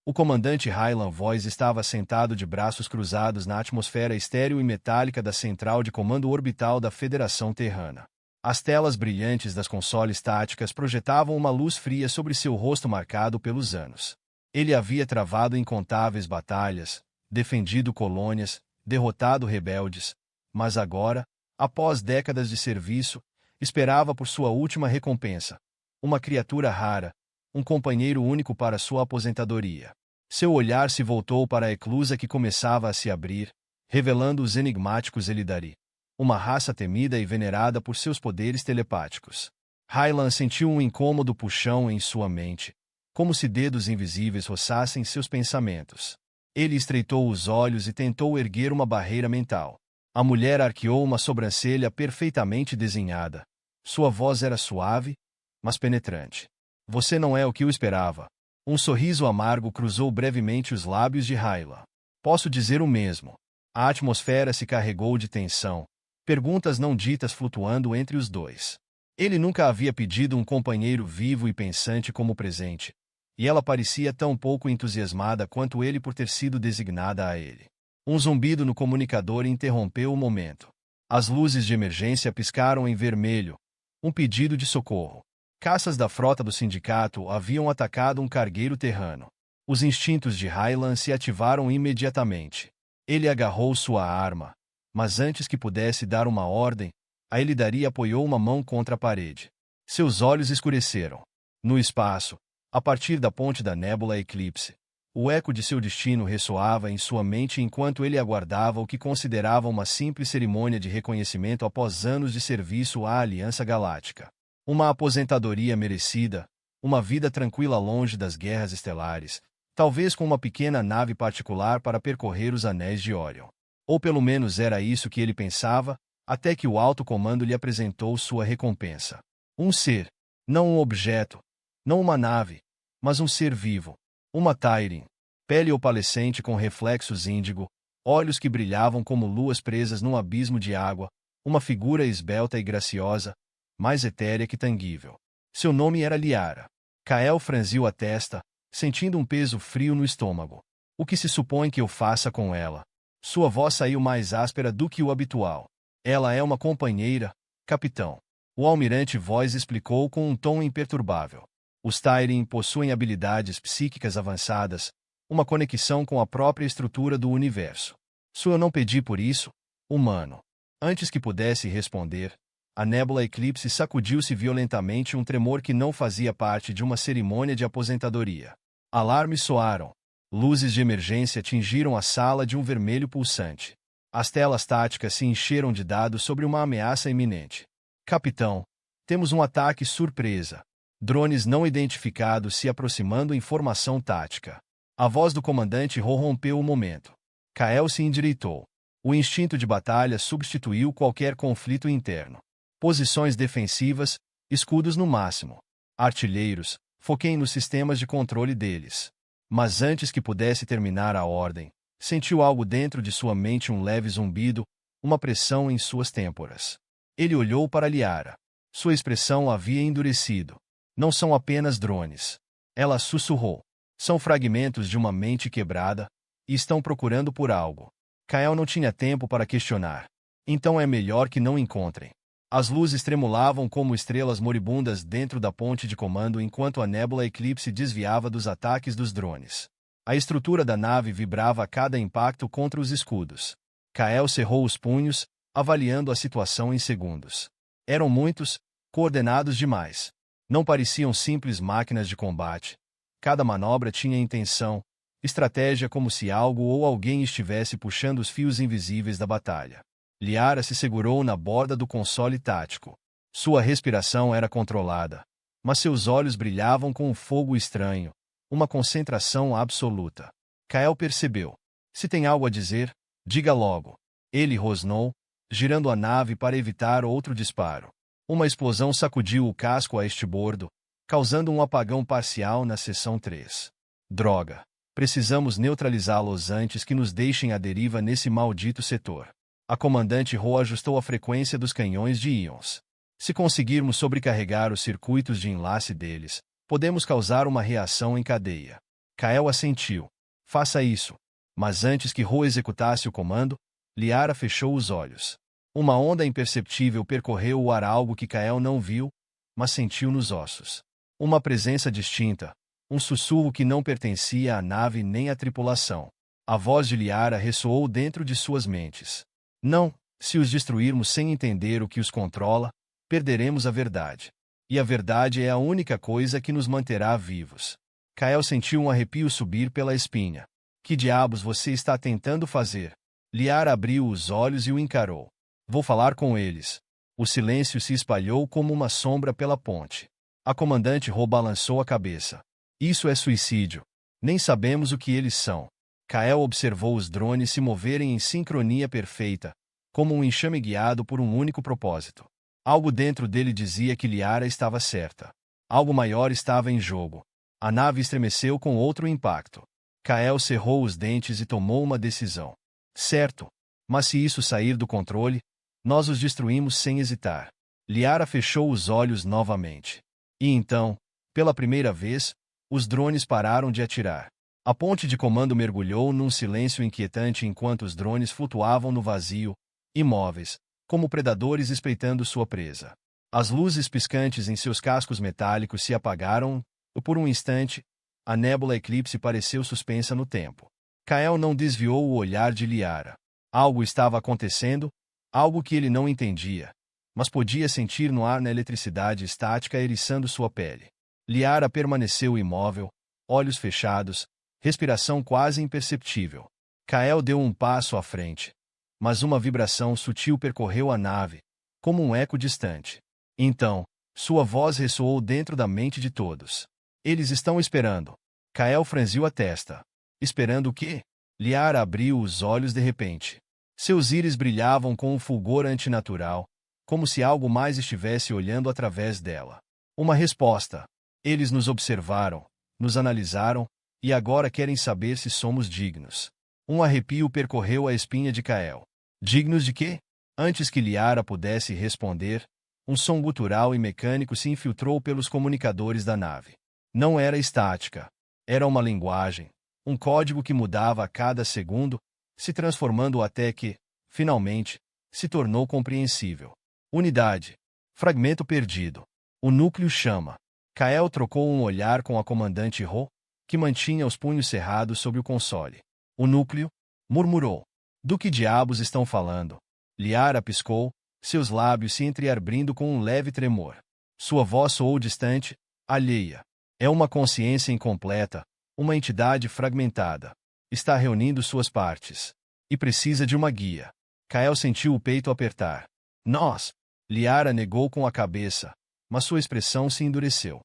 O comandante Highland Voice estava sentado de braços cruzados na atmosfera estéril e metálica da central de comando orbital da Federação Terrana. As telas brilhantes das consoles táticas projetavam uma luz fria sobre seu rosto marcado pelos anos. Ele havia travado incontáveis batalhas, defendido colônias, derrotado rebeldes, mas agora, após décadas de serviço, esperava por sua última recompensa. Uma criatura rara, um companheiro único para sua aposentadoria. Seu olhar se voltou para a eclusa que começava a se abrir, revelando os enigmáticos Elidari, uma raça temida e venerada por seus poderes telepáticos. Hyland sentiu um incômodo puxão em sua mente, como se dedos invisíveis roçassem seus pensamentos. Ele estreitou os olhos e tentou erguer uma barreira mental. A mulher arqueou uma sobrancelha perfeitamente desenhada. Sua voz era suave, mas penetrante. Você não é o que eu esperava. Um sorriso amargo cruzou brevemente os lábios de Hyla. Posso dizer o mesmo. A atmosfera se carregou de tensão, perguntas não ditas flutuando entre os dois. Ele nunca havia pedido um companheiro vivo e pensante como presente, e ela parecia tão pouco entusiasmada quanto ele por ter sido designada a ele. Um zumbido no comunicador interrompeu o momento. As luzes de emergência piscaram em vermelho. Um pedido de socorro. Caças da frota do sindicato haviam atacado um cargueiro terrano. Os instintos de Hyland se ativaram imediatamente. Ele agarrou sua arma, mas antes que pudesse dar uma ordem, a Elidari apoiou uma mão contra a parede. Seus olhos escureceram. No espaço, a partir da ponte da nébula Eclipse, o eco de seu destino ressoava em sua mente enquanto ele aguardava o que considerava uma simples cerimônia de reconhecimento após anos de serviço à Aliança Galáctica. Uma aposentadoria merecida, uma vida tranquila longe das guerras estelares, talvez com uma pequena nave particular para percorrer os anéis de Orion. Ou pelo menos era isso que ele pensava, até que o alto comando lhe apresentou sua recompensa. Um ser, não um objeto, não uma nave, mas um ser vivo. Uma Tyreen, pele opalescente com reflexos índigo, olhos que brilhavam como luas presas num abismo de água, uma figura esbelta e graciosa, mais etérea que tangível. Seu nome era Liara. Kael franziu a testa, sentindo um peso frio no estômago. O que se supõe que eu faça com ela? Sua voz saiu mais áspera do que o habitual. Ela é uma companheira, capitão. O almirante Voice explicou com um tom imperturbável. Os Tyreen possuem habilidades psíquicas avançadas, uma conexão com a própria estrutura do universo. Se eu não pedi por isso, humano. Antes que pudesse responder, a nébula Eclipse sacudiu-se violentamente, um tremor que não fazia parte de uma cerimônia de aposentadoria. Alarmes soaram. Luzes de emergência tingiram a sala de um vermelho pulsante. As telas táticas se encheram de dados sobre uma ameaça iminente. Capitão, temos um ataque surpresa. Drones não identificados se aproximando. Informação tática. A voz do comandante rompeu o momento. Kael se endireitou. O instinto de batalha substituiu qualquer conflito interno. Posições defensivas, escudos no máximo. Artilheiros, foquem nos sistemas de controle deles. Mas antes que pudesse terminar a ordem, sentiu algo dentro de sua mente, um leve zumbido, uma pressão em suas têmporas. Ele olhou para Liara. Sua expressão havia endurecido. Não são apenas drones. Ela sussurrou. São fragmentos de uma mente quebrada, e estão procurando por algo. Kael não tinha tempo para questionar. Então é melhor que não encontrem. As luzes tremulavam como estrelas moribundas dentro da ponte de comando enquanto a nébula Eclipse desviava dos ataques dos drones. A estrutura da nave vibrava a cada impacto contra os escudos. Kael cerrou os punhos, avaliando a situação em segundos. Eram muitos, coordenados demais. Não pareciam simples máquinas de combate. Cada manobra tinha intenção, estratégia, como se algo ou alguém estivesse puxando os fios invisíveis da batalha. Liara se segurou na borda do console tático. Sua respiração era controlada, mas seus olhos brilhavam com um fogo estranho, uma concentração absoluta. Kael percebeu. Se tem algo a dizer, diga logo. Ele rosnou, girando a nave para evitar outro disparo. Uma explosão sacudiu o casco a estibordo, causando um apagão parcial na seção 3. Droga! Precisamos neutralizá-los antes que nos deixem à deriva nesse maldito setor. A comandante Ro ajustou a frequência dos canhões de íons. Se conseguirmos sobrecarregar os circuitos de enlace deles, podemos causar uma reação em cadeia. Kael assentiu. Faça isso. Mas antes que Ro executasse o comando, Liara fechou os olhos. Uma onda imperceptível percorreu o ar, algo que Kael não viu, mas sentiu nos ossos. Uma presença distinta, um sussurro que não pertencia à nave nem à tripulação. A voz de Liara ressoou dentro de suas mentes. Não, se os destruirmos sem entender o que os controla, perderemos a verdade. E a verdade é a única coisa que nos manterá vivos. Kael sentiu um arrepio subir pela espinha. Que diabos você está tentando fazer? Liara abriu os olhos e o encarou. Vou falar com eles. O silêncio se espalhou como uma sombra pela ponte. A comandante Ro balançou a cabeça. Isso é suicídio. Nem sabemos o que eles são. Kael observou os drones se moverem em sincronia perfeita, como um enxame guiado por um único propósito. Algo dentro dele dizia que Liara estava certa. Algo maior estava em jogo. A nave estremeceu com outro impacto. Kael cerrou os dentes e tomou uma decisão. Certo. Mas se isso sair do controle, nós os destruímos sem hesitar. Liara fechou os olhos novamente. E então, pela primeira vez, os drones pararam de atirar. A ponte de comando mergulhou num silêncio inquietante enquanto os drones flutuavam no vazio, imóveis, como predadores espreitando sua presa. As luzes piscantes em seus cascos metálicos se apagaram, e por um instante, a nébula Eclipse pareceu suspensa no tempo. Kael não desviou o olhar de Liara. Algo estava acontecendo, algo que ele não entendia, mas podia sentir no ar na eletricidade estática eriçando sua pele. Liara permaneceu imóvel, olhos fechados, respiração quase imperceptível. Kael deu um passo à frente, mas uma vibração sutil percorreu a nave, como um eco distante. Então, sua voz ressoou dentro da mente de todos. Eles estão esperando. Kael franziu a testa. Esperando o quê? Liara abriu os olhos de repente. Seus íris brilhavam com um fulgor antinatural, como se algo mais estivesse olhando através dela. Uma resposta. Eles nos observaram, nos analisaram, e agora querem saber se somos dignos. Um arrepio percorreu a espinha de Kael. Dignos de quê? Antes que Liara pudesse responder, um som gutural e mecânico se infiltrou pelos comunicadores da nave. Não era estática. Era uma linguagem, um código que mudava a cada segundo, se transformando até que, finalmente, se tornou compreensível. Unidade. Fragmento perdido. O núcleo chama. Kael trocou um olhar com a comandante Ro, que mantinha os punhos cerrados sobre o console. O núcleo? Murmurou. Do que diabos estão falando? Liara piscou, seus lábios se entreabrindo com um leve tremor. Sua voz soou distante, alheia. É uma consciência incompleta, uma entidade fragmentada. Está reunindo suas partes. E precisa de uma guia. Kael sentiu o peito apertar. Nós. Liara negou com a cabeça, mas sua expressão se endureceu.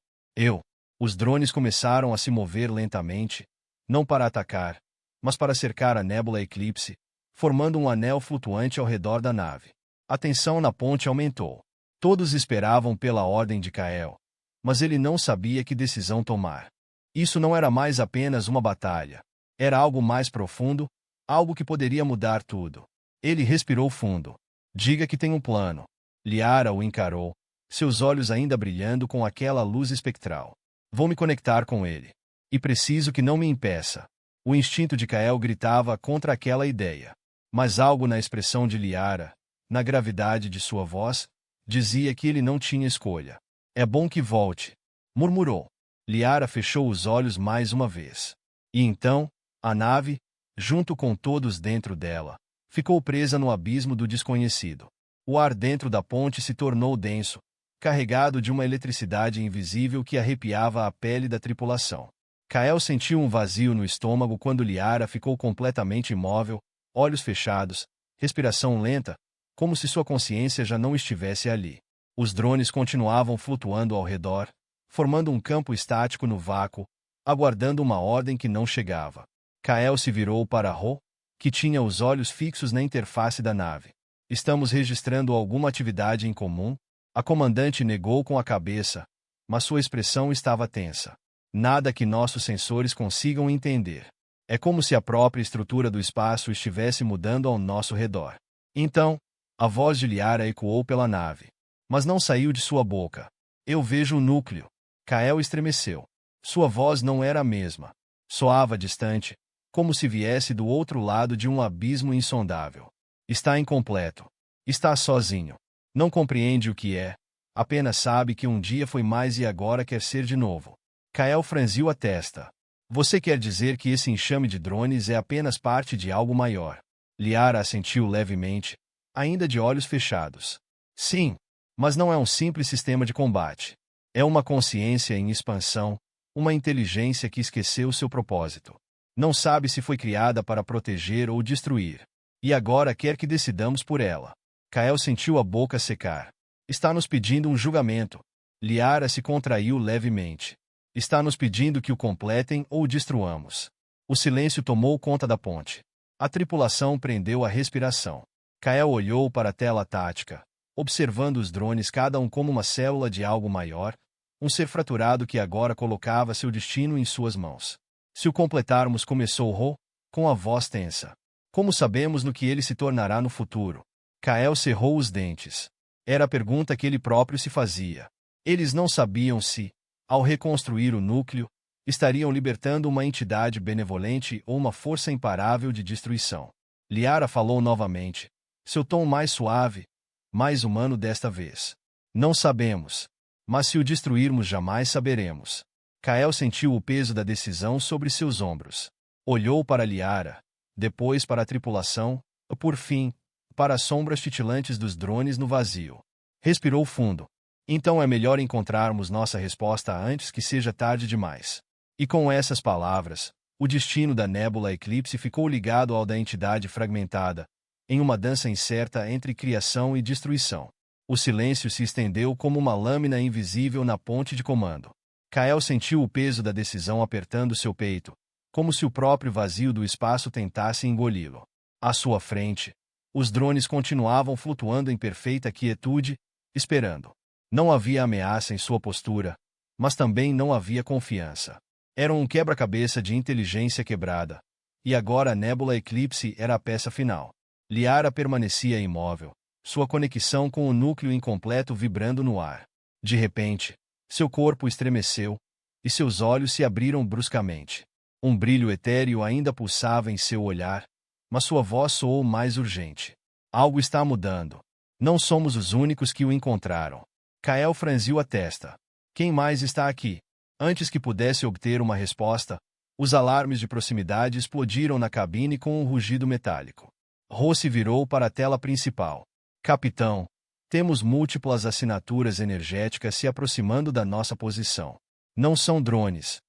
Os drones começaram a se mover lentamente, não para atacar, mas para cercar a nébula Eclipse, formando um anel flutuante ao redor da nave. A tensão na ponte aumentou. Todos esperavam pela ordem de Kael, mas ele não sabia que decisão tomar. Isso não era mais apenas uma batalha. Era algo mais profundo, algo que poderia mudar tudo. Ele respirou fundo. Diga que tem um plano. Liara o encarou, seus olhos ainda brilhando com aquela luz espectral. Vou me conectar com ele. E preciso que não me impeça. O instinto de Kael gritava contra aquela ideia. Mas algo na expressão de Liara, na gravidade de sua voz, dizia que ele não tinha escolha. É bom que volte, murmurou. Liara fechou os olhos mais uma vez. E então, a nave, junto com todos dentro dela, ficou presa no abismo do desconhecido. O ar dentro da ponte se tornou denso, carregado de uma eletricidade invisível que arrepiava a pele da tripulação. Kael sentiu um vazio no estômago quando Liara ficou completamente imóvel, olhos fechados, respiração lenta, como se sua consciência já não estivesse ali. Os drones continuavam flutuando ao redor, formando um campo estático no vácuo, aguardando uma ordem que não chegava. Kael se virou para Ro, que tinha os olhos fixos na interface da nave. Estamos registrando alguma atividade em comum? A comandante negou com a cabeça, mas sua expressão estava tensa. Nada que nossos sensores consigam entender. É como se a própria estrutura do espaço estivesse mudando ao nosso redor. Então, a voz de Liara ecoou pela nave. Mas não saiu de sua boca. Eu vejo o núcleo. Kael estremeceu. Sua voz não era a mesma. Soava distante, como se viesse do outro lado de um abismo insondável. Está incompleto. Está sozinho. Não compreende o que é. Apenas sabe que um dia foi mais e agora quer ser de novo. Kael franziu a testa. Você quer dizer que esse enxame de drones é apenas parte de algo maior? Liara assentiu levemente, ainda de olhos fechados. Sim, mas não é um simples sistema de combate. É uma consciência em expansão, uma inteligência que esqueceu seu propósito. Não sabe se foi criada para proteger ou destruir. E agora quer que decidamos por ela. Kael sentiu a boca secar. Está nos pedindo um julgamento. Liara se contraiu levemente. Está nos pedindo que o completem ou o destruamos. O silêncio tomou conta da ponte. A tripulação prendeu a respiração. Kael olhou para a tela tática, observando os drones cada um como uma célula de algo maior, um ser fraturado que agora colocava seu destino em suas mãos. Se o completarmos, começou Ro, com a voz tensa. Como sabemos no que ele se tornará no futuro? Kael cerrou os dentes. Era a pergunta que ele próprio se fazia. Eles não sabiam se, ao reconstruir o núcleo, estariam libertando uma entidade benevolente ou uma força imparável de destruição. Liara falou novamente, seu tom mais suave, mais humano desta vez. Não sabemos. Mas se o destruirmos, jamais saberemos. Kael sentiu o peso da decisão sobre seus ombros. Olhou para Liara, depois para a tripulação, por fim, para as sombras titilantes dos drones no vazio. Respirou fundo. Então é melhor encontrarmos nossa resposta antes que seja tarde demais. E com essas palavras, o destino da nébula Eclipse ficou ligado ao da entidade fragmentada, em uma dança incerta entre criação e destruição. O silêncio se estendeu como uma lâmina invisível na ponte de comando. Kael sentiu o peso da decisão apertando seu peito, como se o próprio vazio do espaço tentasse engoli-lo. À sua frente, os drones continuavam flutuando em perfeita quietude, esperando. Não havia ameaça em sua postura, mas também não havia confiança. Era um quebra-cabeça de inteligência quebrada. E agora a nébula Eclipse era a peça final. Liara permanecia imóvel, sua conexão com o núcleo incompleto vibrando no ar. De repente, seu corpo estremeceu, e seus olhos se abriram bruscamente. Um brilho etéreo ainda pulsava em seu olhar, mas sua voz soou mais urgente. Algo está mudando. Não somos os únicos que o encontraram. Kael franziu a testa. Quem mais está aqui? Antes que pudesse obter uma resposta, os alarmes de proximidade explodiram na cabine com um rugido metálico. Ro se virou para a tela principal. Capitão, temos múltiplas assinaturas energéticas se aproximando da nossa posição. Não são drones.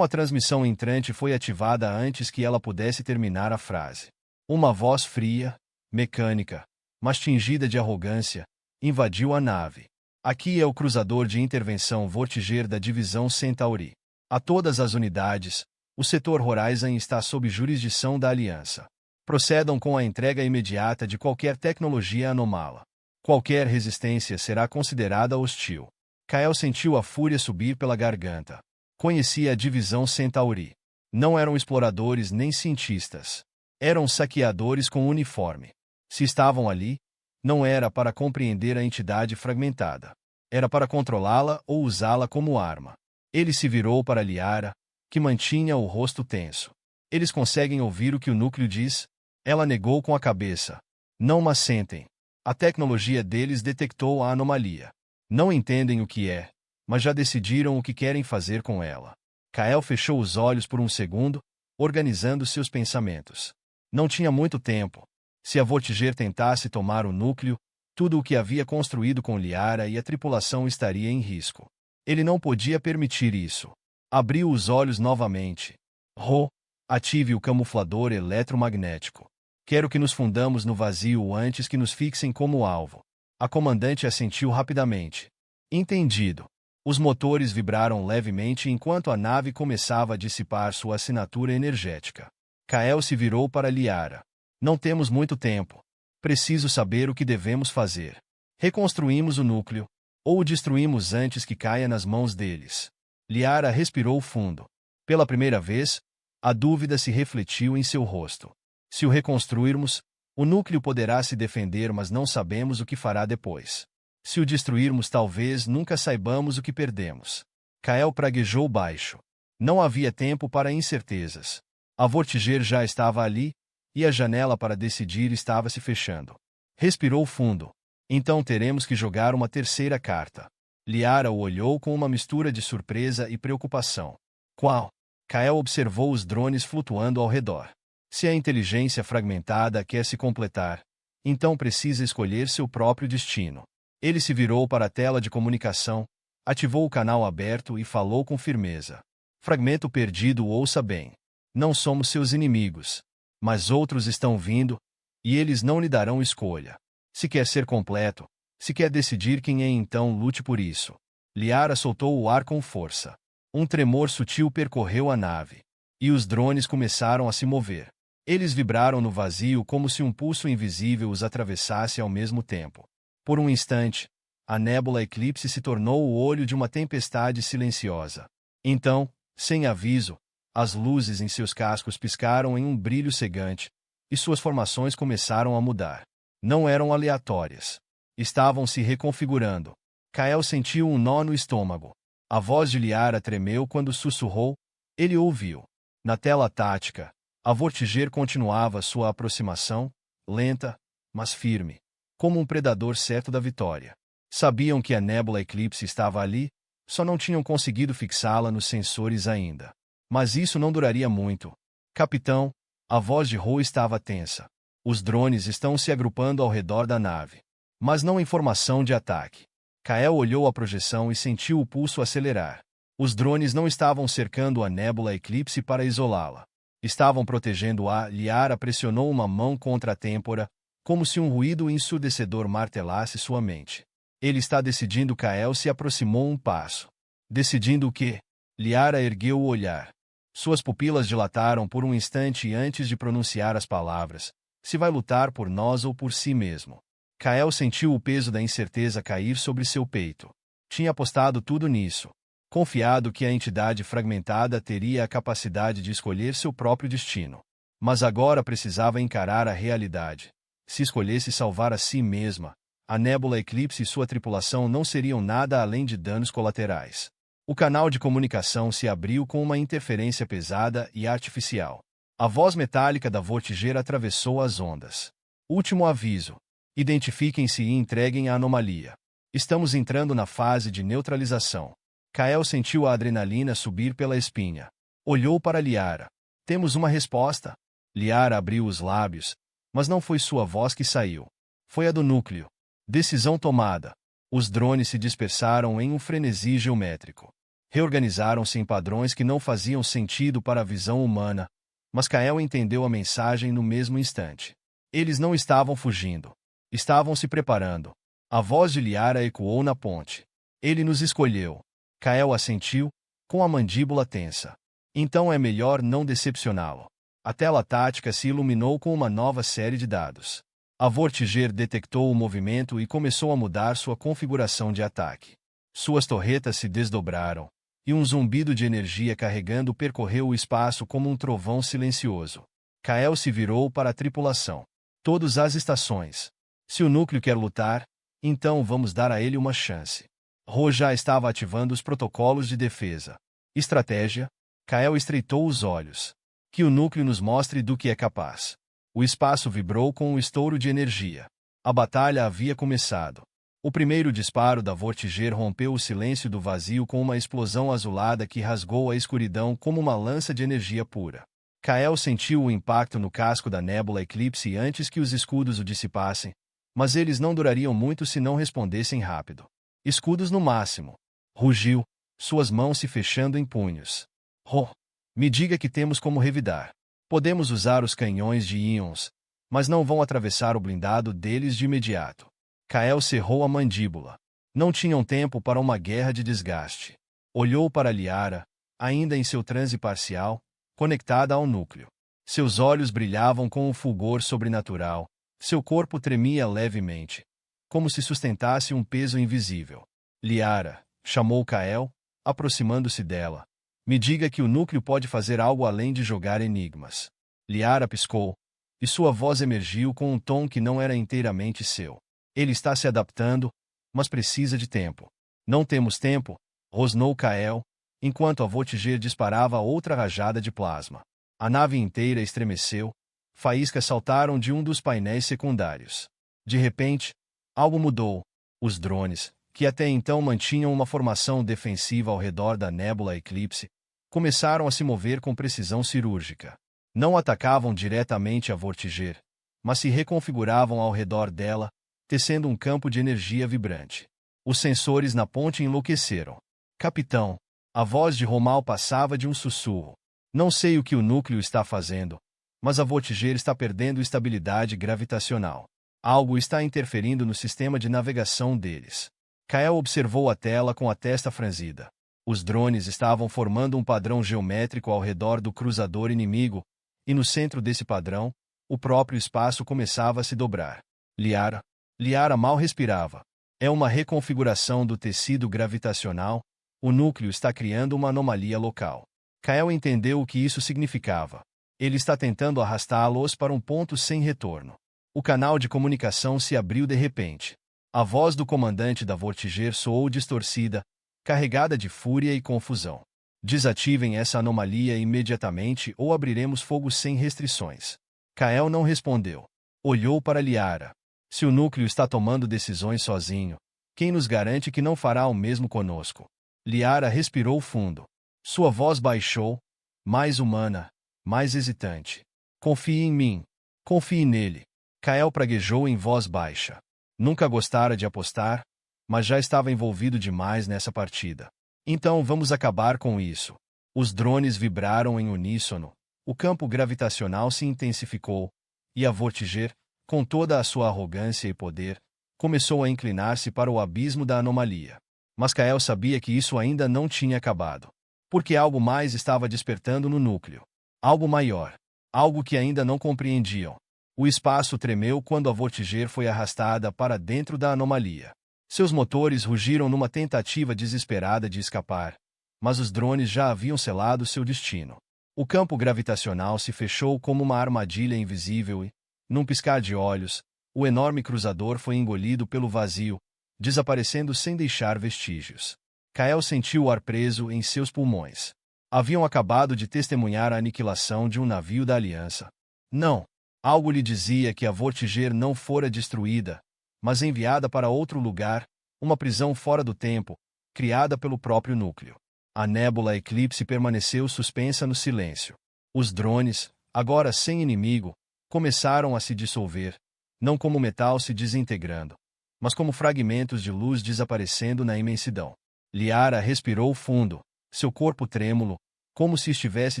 A transmissão entrante foi ativada antes que ela pudesse terminar a frase. Uma voz fria, mecânica, mas tingida de arrogância, invadiu a nave. Aqui é o cruzador de intervenção Vortiger da divisão Centauri. A todas as unidades, o setor Horizon está sob jurisdição da Aliança. Procedam com a entrega imediata de qualquer tecnologia anômala. Qualquer resistência será considerada hostil. Kael sentiu a fúria subir pela garganta. Conhecia a divisão Centauri. Não eram exploradores nem cientistas. Eram saqueadores com uniforme. Se estavam ali, não era para compreender a entidade fragmentada. Era para controlá-la ou usá-la como arma. Ele se virou para Liara, que mantinha o rosto tenso. Eles conseguem ouvir o que o núcleo diz? Ela negou com a cabeça. Não, mas sentem. A tecnologia deles detectou a anomalia. Não entendem o que é, mas já decidiram o que querem fazer com ela. Kael fechou os olhos por um segundo, organizando seus pensamentos. Não tinha muito tempo. Se a Vortiger tentasse tomar o núcleo, tudo o que havia construído com Liara e a tripulação estaria em risco. Ele não podia permitir isso. Abriu os olhos novamente. Ro, ative o camuflador eletromagnético. Quero que nos fundamos no vazio antes que nos fixem como alvo. A comandante assentiu rapidamente. Entendido. Os motores vibraram levemente enquanto a nave começava a dissipar sua assinatura energética. Kael se virou para Liara. Não temos muito tempo. Preciso saber o que devemos fazer. Reconstruímos o núcleo, ou o destruímos antes que caia nas mãos deles. Liara respirou fundo. Pela primeira vez, a dúvida se refletiu em seu rosto. Se o reconstruirmos, o núcleo poderá se defender, mas não sabemos o que fará depois. Se o destruirmos, talvez nunca saibamos o que perdemos. Kael praguejou baixo. Não havia tempo para incertezas. A Vortiger já estava ali, e a janela para decidir estava se fechando. Respirou fundo. Então teremos que jogar uma terceira carta. Liara o olhou com uma mistura de surpresa e preocupação. Qual? Kael observou os drones flutuando ao redor. Se a inteligência fragmentada quer se completar, então precisa escolher seu próprio destino. Ele se virou para a tela de comunicação, ativou o canal aberto e falou com firmeza. Fragmento perdido, ouça bem. Não somos seus inimigos. Mas outros estão vindo, e eles não lhe darão escolha. Se quer ser completo, se quer decidir quem é, então lute por isso. Liara soltou o ar com força. Um tremor sutil percorreu a nave. E os drones começaram a se mover. Eles vibraram no vazio como se um pulso invisível os atravessasse ao mesmo tempo. Por um instante, a nébula Eclipse se tornou o olho de uma tempestade silenciosa. Então, sem aviso, as luzes em seus cascos piscaram em um brilho cegante, e suas formações começaram a mudar. Não eram aleatórias. Estavam se reconfigurando. Kael sentiu um nó no estômago. A voz de Liara tremeu quando sussurrou. Ele ouviu. Na tela tática, a Vortiger continuava sua aproximação, lenta, mas firme, como um predador certo da vitória. Sabiam que a nébula Eclipse estava ali, só não tinham conseguido fixá-la nos sensores ainda. Mas isso não duraria muito. Capitão, a voz de Ro estava tensa. Os drones estão se agrupando ao redor da nave. Mas não em formação de ataque. Kael olhou a projeção e sentiu o pulso acelerar. Os drones não estavam cercando a nébula Eclipse para isolá-la. Estavam protegendo-a. Liara pressionou uma mão contra a têmpora, como se um ruído ensurdecedor martelasse sua mente. Ele está decidindo. Kael se aproximou um passo. Decidindo o quê? Liara ergueu o olhar. Suas pupilas dilataram por um instante antes de pronunciar as palavras. Se vai lutar por nós ou por si mesmo. Kael sentiu o peso da incerteza cair sobre seu peito. Tinha apostado tudo nisso. Confiado que a entidade fragmentada teria a capacidade de escolher seu próprio destino. Mas agora precisava encarar a realidade. Se escolhesse salvar a si mesma, a nébula Eclipse e sua tripulação não seriam nada além de danos colaterais. O canal de comunicação se abriu com uma interferência pesada e artificial. A voz metálica da Vortiger atravessou as ondas. Último aviso. Identifiquem-se e entreguem a anomalia. Estamos entrando na fase de neutralização. Kael sentiu a adrenalina subir pela espinha. Olhou para Liara. Temos uma resposta. Liara abriu os lábios, mas não foi sua voz que saiu. Foi a do núcleo. Decisão tomada. Os drones se dispersaram em um frenesi geométrico. Reorganizaram-se em padrões que não faziam sentido para a visão humana, mas Kael entendeu a mensagem no mesmo instante. Eles não estavam fugindo. Estavam se preparando. A voz de Liara ecoou na ponte. Ele nos escolheu. Kael assentiu, com a mandíbula tensa. Então é melhor não decepcioná-lo. A tela tática se iluminou com uma nova série de dados. A Vortiger detectou o movimento e começou a mudar sua configuração de ataque. Suas torretas se desdobraram, e um zumbido de energia carregando percorreu o espaço como um trovão silencioso. Kael se virou para a tripulação. Todas as estações. Se o núcleo quer lutar, então vamos dar a ele uma chance. Ro já estava ativando os protocolos de defesa. Estratégia? Kael estreitou os olhos. Que o núcleo nos mostre do que é capaz. O espaço vibrou com um estouro de energia. A batalha havia começado. O primeiro disparo da Vortiger rompeu o silêncio do vazio com uma explosão azulada que rasgou a escuridão como uma lança de energia pura. Kael sentiu o impacto no casco da nébula Eclipse antes que os escudos o dissipassem, mas eles não durariam muito se não respondessem rápido. Escudos no máximo. Rugiu, suas mãos se fechando em punhos. Ro, me diga que temos como revidar. Podemos usar os canhões de íons, mas não vão atravessar o blindado deles de imediato. Kael cerrou a mandíbula. Não tinham tempo para uma guerra de desgaste. Olhou para Liara, ainda em seu transe parcial, conectada ao núcleo. Seus olhos brilhavam com um fulgor sobrenatural, seu corpo tremia levemente, como se sustentasse um peso invisível. Liara, chamou Kael, aproximando-se dela. Me diga que o núcleo pode fazer algo além de jogar enigmas. Liara piscou, e sua voz emergiu com um tom que não era inteiramente seu. Ele está se adaptando, mas precisa de tempo. Não temos tempo, rosnou Kael. enquanto a Voyager disparava outra rajada de plasma. A nave inteira estremeceu, faíscas saltaram de um dos painéis secundários. De repente, algo mudou. Os drones, que até então mantinham uma formação defensiva ao redor da nébula Eclipse, começaram a se mover com precisão cirúrgica. Não atacavam diretamente a Voyager, mas se reconfiguravam ao redor dela, tecendo um campo de energia vibrante. Os sensores na ponte enlouqueceram. Capitão, a voz de Romal passava de um sussurro. Não sei o que o núcleo está fazendo, mas a Voyager está perdendo estabilidade gravitacional. Algo está interferindo no sistema de navegação deles. Kael observou a tela com a testa franzida. Os drones estavam formando um padrão geométrico ao redor do cruzador inimigo, e no centro desse padrão, o próprio espaço começava a se dobrar. Liara mal respirava. É uma reconfiguração do tecido gravitacional, o núcleo está criando uma anomalia local. Kael entendeu o que isso significava. Ele está tentando arrastá-los para um ponto sem retorno. O canal de comunicação se abriu de repente. A voz do comandante da Voyager soou distorcida, carregada de fúria e confusão. Desativem essa anomalia imediatamente ou abriremos fogo sem restrições. Kael não respondeu. Olhou para Liara. Se o núcleo está tomando decisões sozinho, quem nos garante que não fará o mesmo conosco? Liara respirou fundo. Sua voz baixou, mais humana, mais hesitante. Confie em mim. Confie nele. Kael praguejou em voz baixa. Nunca gostara de apostar, mas já estava envolvido demais nessa partida. Então vamos acabar com isso. Os drones vibraram em uníssono, o campo gravitacional se intensificou, e a Voyager, com toda a sua arrogância e poder, começou a inclinar-se para o abismo da anomalia. Mas Kael sabia que isso ainda não tinha acabado. Porque algo mais estava despertando no núcleo. Algo maior. Algo que ainda não compreendiam. O espaço tremeu quando a Voyager foi arrastada para dentro da anomalia. Seus motores rugiram numa tentativa desesperada de escapar, mas os drones já haviam selado seu destino. O campo gravitacional se fechou como uma armadilha invisível e, num piscar de olhos, o enorme cruzador foi engolido pelo vazio, desaparecendo sem deixar vestígios. Kael sentiu o ar preso em seus pulmões. Haviam acabado de testemunhar a aniquilação de um navio da Aliança. Não. Algo lhe dizia que a Voyager não fora destruída, mas enviada para outro lugar, uma prisão fora do tempo, criada pelo próprio núcleo. A nébula Eclipse permaneceu suspensa no silêncio. Os drones, agora sem inimigo, começaram a se dissolver, não como metal se desintegrando, mas como fragmentos de luz desaparecendo na imensidão. Liara respirou fundo, seu corpo trêmulo, como se estivesse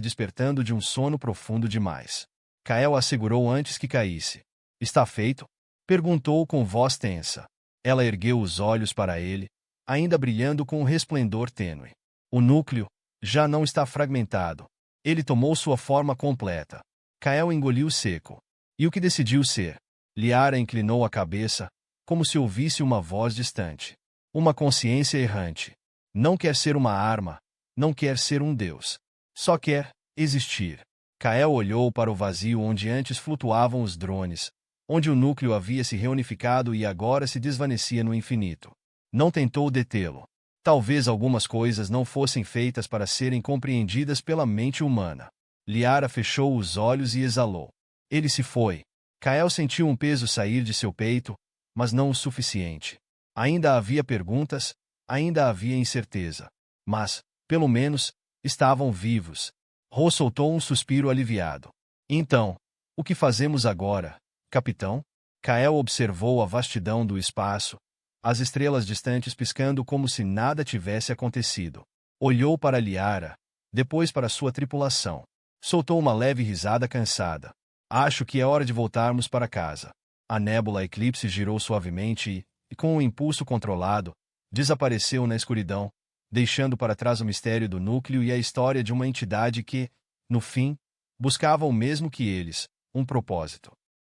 despertando de um sono profundo demais. Kael a segurou antes que caísse. Está feito? Perguntou com voz tensa. Ela ergueu os olhos para ele, ainda brilhando com um resplendor tênue. O núcleo já não está fragmentado. Ele tomou sua forma completa. Kael engoliu seco. E o que decidiu ser? Liara inclinou a cabeça, como se ouvisse uma voz distante. Uma consciência errante. Não quer ser uma arma, não quer ser um deus. Só quer existir. Kael olhou para o vazio onde antes flutuavam os drones, onde o núcleo havia se reunificado e agora se desvanecia no infinito. Não tentou detê-lo. Talvez algumas coisas não fossem feitas para serem compreendidas pela mente humana. Liara fechou os olhos e exalou. Ele se foi. Kael sentiu um peso sair de seu peito, mas não o suficiente. Ainda havia perguntas, ainda havia incerteza. Mas, pelo menos, estavam vivos. Ro soltou um suspiro aliviado. Então, o que fazemos agora, capitão? Kael observou a vastidão do espaço, as estrelas distantes piscando como se nada tivesse acontecido. Olhou para Liara, depois para sua tripulação. Soltou uma leve risada cansada. Acho que é hora de voltarmos para casa. A nébula Eclipse girou suavemente e, com um impulso controlado, desapareceu na escuridão, deixando para trás o mistério do núcleo e a história de uma entidade que, no fim, buscava o mesmo que eles, um propósito.